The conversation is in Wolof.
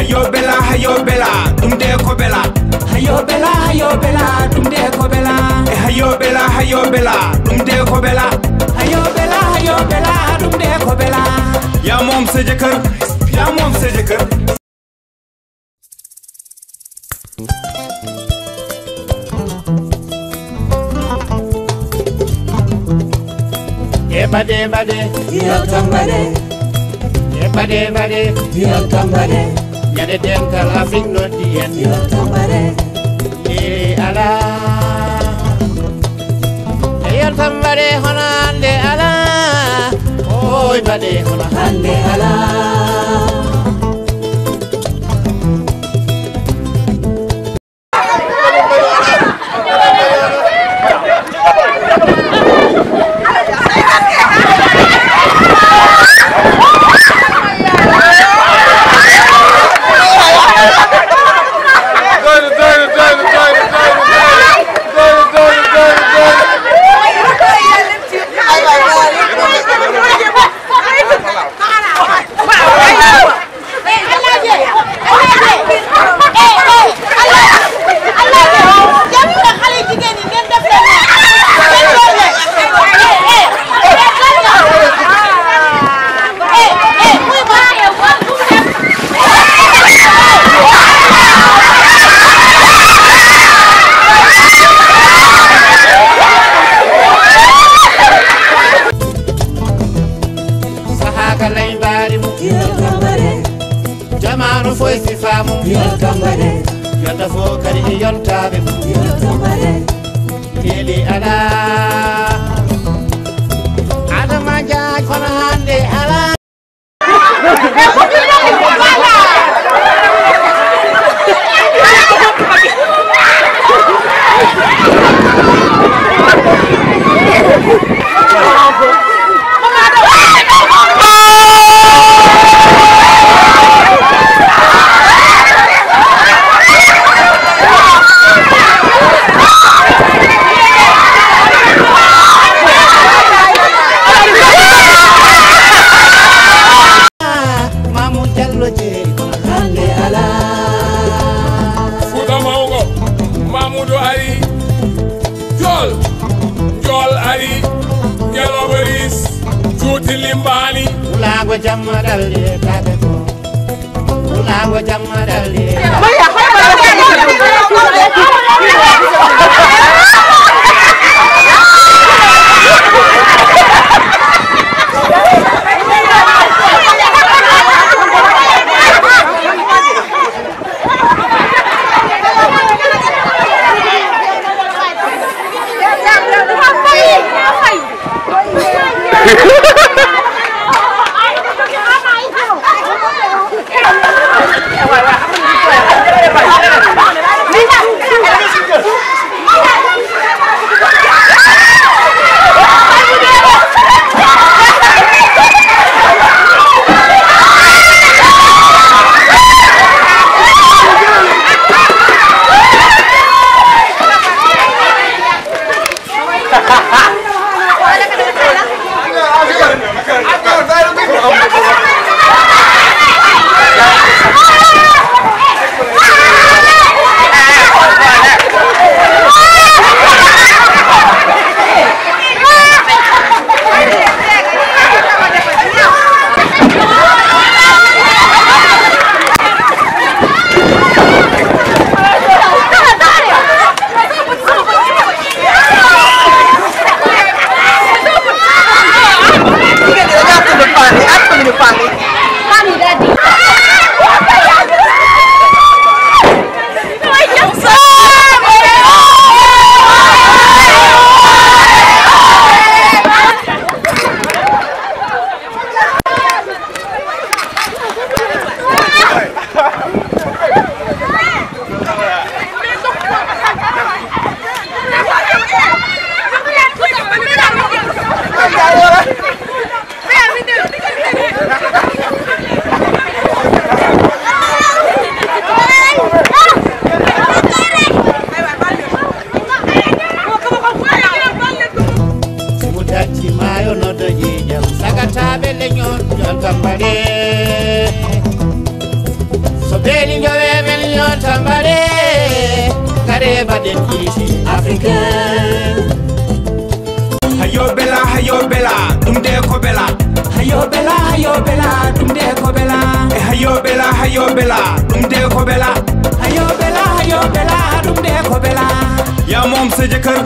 hayo bela dum de ko bela hayo bela dum de ko bela hayo bela dum de ko bela hayo bela dum de ko bela ya mom sa jëkkër Bade, yel tambade. Bade, yel tambade. Yade dental afik no dien. Yel tambade. Ala. Yel tambade honande ala. Oy bade honande ala. Jamanu foi si famu yel tambare yonta fo kadi yontabe yel tambare keli ala adama jaaj kono hande ala Limbani ulago jamma dalde tabe ko ulago jamma dalde beeni jowe men yontambare kare baɗen kiisi africain. Hayo bela ɗum de ko bela. Hayo bela ɗum de ko bela. E hayo bela ɗum de ko bela. Hayo bela ɗum de ko bela. Ya moom sa jëkkër